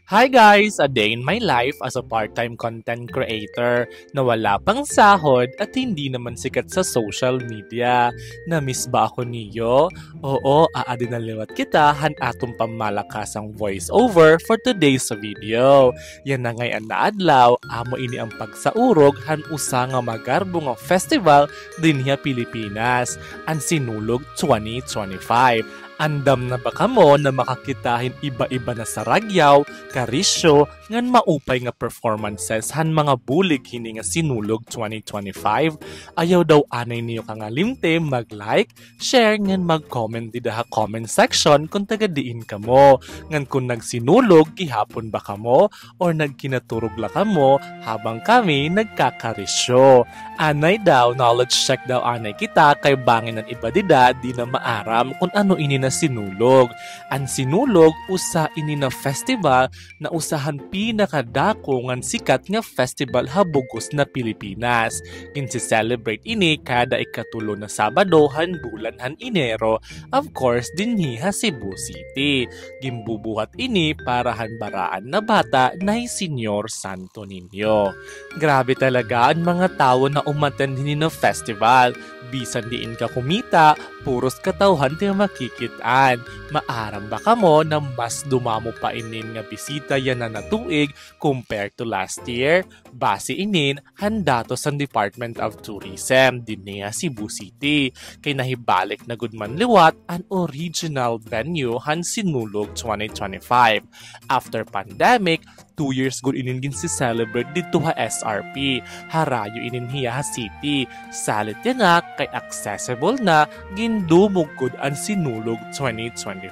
Hi guys! A day in my life as a part-time content creator na wala pang sahod at hindi naman sikat sa social media. Na-miss ba ako niyo? Oo, aadinaliwat kita han atong pamalakasang voiceover for today's video. Yan na ngayon na adlaw, amo ini ang pagsaurog han usa nga magarbo nga festival dinhi Pilipinas, ang Sinulog 2025. Andam na ba kamo na makakitahin iba-iba na saragyaw, karisyo, ngan maupay nga performances han mga bulig hini nga Sinulog 2025? Ayaw daw anay niyo kangalimte mag-like, share, ngan mag-comment di daha comment section kung taga-diin kamo. Ngan kung nagsinulog, gihapon ba kamo or nagkinaturog la kamo habang kami nagkakarisyo. Anay daw, knowledge check daw anay kita kay bangin ng iba dida di na maaram kung ano ini na sinulog. Ang sinulog usa ini na festival na usahan pinakadako ngan sikat nga festival habugos na Pilipinas. Kinsi-celebrate ini kada ikatulo na Sabado han bulan han Enero, of course dinhi ha Cebu City. Gimbubuhat ini para han baraan na bata na Senyor Santo Niño. Grabe talaga ang mga tao na umattend din ng festival. Bisan diin ka kumita, puros katawhan ti makikitaan. Maaram ba kamo na mas dumamo pa inin nga bisita yan na natuig compared to last year? Base inin, handa to sa Department of Tourism din niya Cebu City. Kay nahibalik na gudman liwat ang original venue han Sinulog 2025. After pandemic, 2 years good inin si-celebrate dito ha SRP. Harayo inin hiya ha city. Salit yan nga kay accessible na gindumog good ang Sinulog 2025.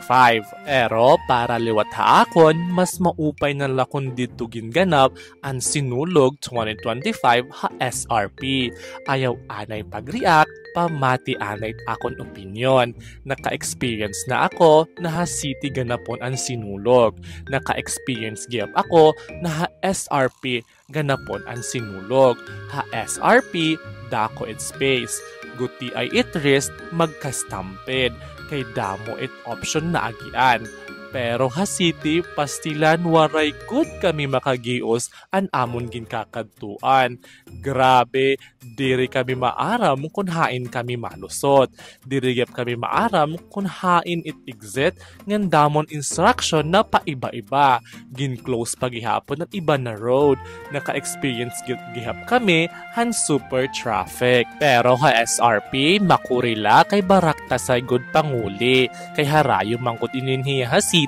Pero para liwat ha akon, mas maupay na lakon dito ginganap ang Sinulog 2025 ha SRP. Ayaw anay pag-react, pamati anay akon opinion. Naka-experience na ako na ha city ganapon ang Sinulog. Naka-experience gyap ako na ha SRP ganapon ang Sinulog. Ha SRP, dako it space. Guti ay it risk magkastampid. Kay damo it option na agian. Pero ha city, pastilan waray good kami makagios an amon ginkakadtuan. Grabe, diri kami maaram kung hain kami malusot. Diri gyap kami maaram kung hain it exit ngan damon instruction na paiba-iba. Gin-close pagihapon at iba na road. Naka-experience gihap kami han super traffic. Pero ha SRP, makurila kay barakta sa good panguli. Kay harayo mangkot ininhiya ha city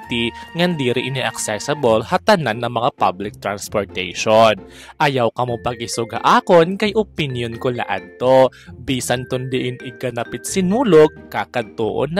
ngan diri ini accessible hatanan ng mga public transportation. Ayaw ka mo pag-isuga akon kay opinion ko laadto. Bisan ton diin iganapit sinulog, kakadtuon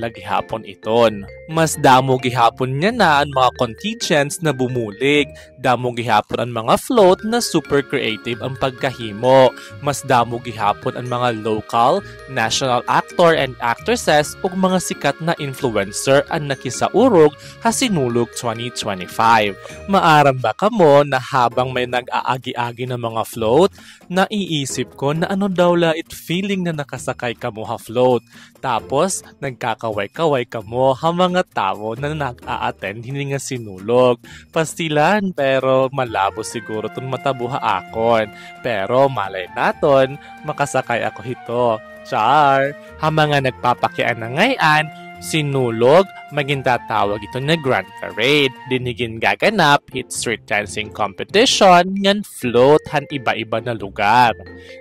lagi hapon iton. Mas damo gihapon niya na ang mga contingents na bumulig. Damo gihapon ang mga float na super creative ang pagkahimo. Mas damo gihapon ang mga local, national actor and actresses ug mga sikat na influencer ang nakisaurog ha Sinulog 2025. Maaram ba kamo na habang may nag-aagi-agi ng mga float, naiisip ko na ano daw la it feeling na nakasakay kamo ha float. Tapos nagkakaway-kaway kamo ha mga tao na nag-a-attend hindi nga Sinulog. Pastilan pero malabo siguro itong matabuha akon. Pero malay naton, makasakay ako hito. Char! Ha mga nagpapakian na ngayon, Sinulog, maging tatawag ito na Grand Parade. Dinigin gaganap, hit street dancing competition, ngan float, han iba-iba na lugar.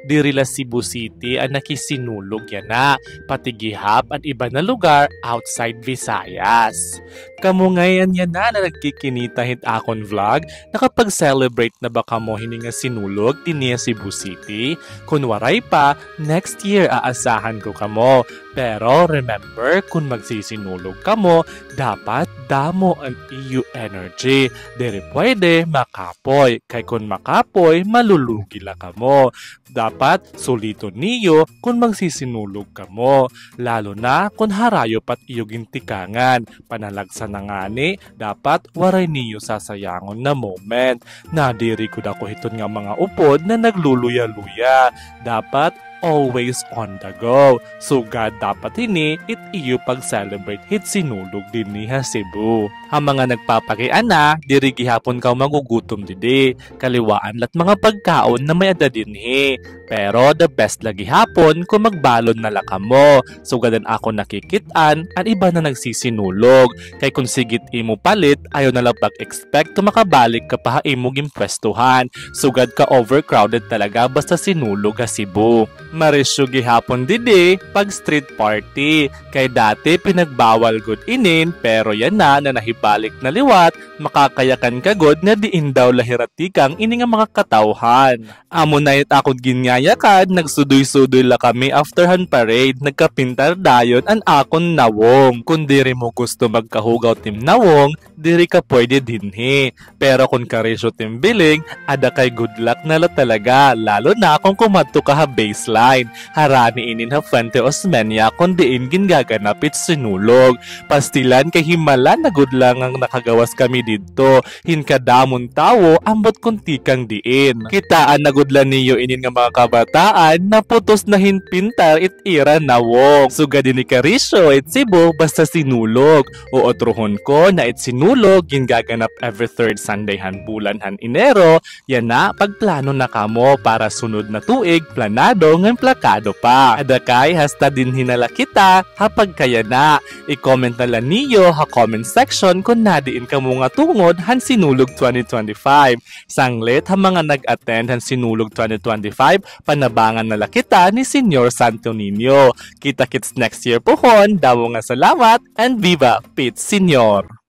Dirila Cebu City ang nakisinulog yan na, pati gihap ang iba na lugar outside Visayas. Kamu ngayon yan na nagkikinita hit akon vlog, nakapag-celebrate na ba kamo hininga sinulog tiniya Cebu City? Kung waray pa, next year aasahan ko kamo. Pero remember, kung magsisinulog kamo, dapat damo ang iyo energy. Dere pwede makapoy. Kay kung makapoy, malulugi la kamo. Dapat solito niyo kung magsisinulog kamo. Lalo na kung harayo pat iyo gintikangan. Panalagsan na ngani, dapat waray niyo sasayangon na moment. Nadiri ko ako hiton nga mga upod na nagluluya-luya. Dapat always on the go. Sugad dapat hini it iyo pag-celebrate hit sinulog din niya Cebu. Ang mga nagpapakian na, diri gihapon ka magugutom didi, kaliwaan lat mga pagkaon na may ada dinhi. Pero the best lagi hapon kung magbalon na laka mo. Sugadan ako nakikitaan, ang iba na nagsisinulog. Kay kung sigit imo palit, ayaw na lang pag-expect to makabalik ka pa imo gimpwestuhan. Sugad ka overcrowded talaga basta sinulog ka Cebu. Marisyo gihapon didi pag street party. Kay dati pinagbawal good inin, pero yan na nahibalik na liwat, makakayakan ka good nga diin daw lahiratikang ini nga mga katawhan. Amo na it akong ginyayakan, nagsudoy-sudoy la kami after han parade, nagkapintar dayon an akon nawong. Kung diri mo gusto magkahugaw tim nawong, diri ka pwede dinhi. Pero kung karisyo tim biling, ada kay good luck na la talaga, lalo na kung kumadto ka ha baseline. Harani inin ha Fuente Osmeña kung diin gingaganapit sinulog. Pastilan kay himala na good lang ang nakagawas kami dito. Hinkadamon tawo, ambot kunti kang diin. Kitaan na good lang niyo inin nga mga kabataan na putos na hinpintar it ira nawong. Sugadin ni Carisio it Cebu basta sinulog. O otruhon ko na it sinulog gingaganap every third Sunday han bulan han Enero. Yan na pagplano na kamo para sunod na tuig planado ng plakado pa. Adakay hasta din hinala kita hapag kaya na. I-comment na lang niyo ha comment section kung nadiin ka mo nga tungod han sinulog 2025. Sanglit ha mga nag-attend han sinulog 2025 panabangan na lang kita ni Senyor Santo Niño. Kita-kits next year pohon. Damo nga salamat and viva Pete Senyor!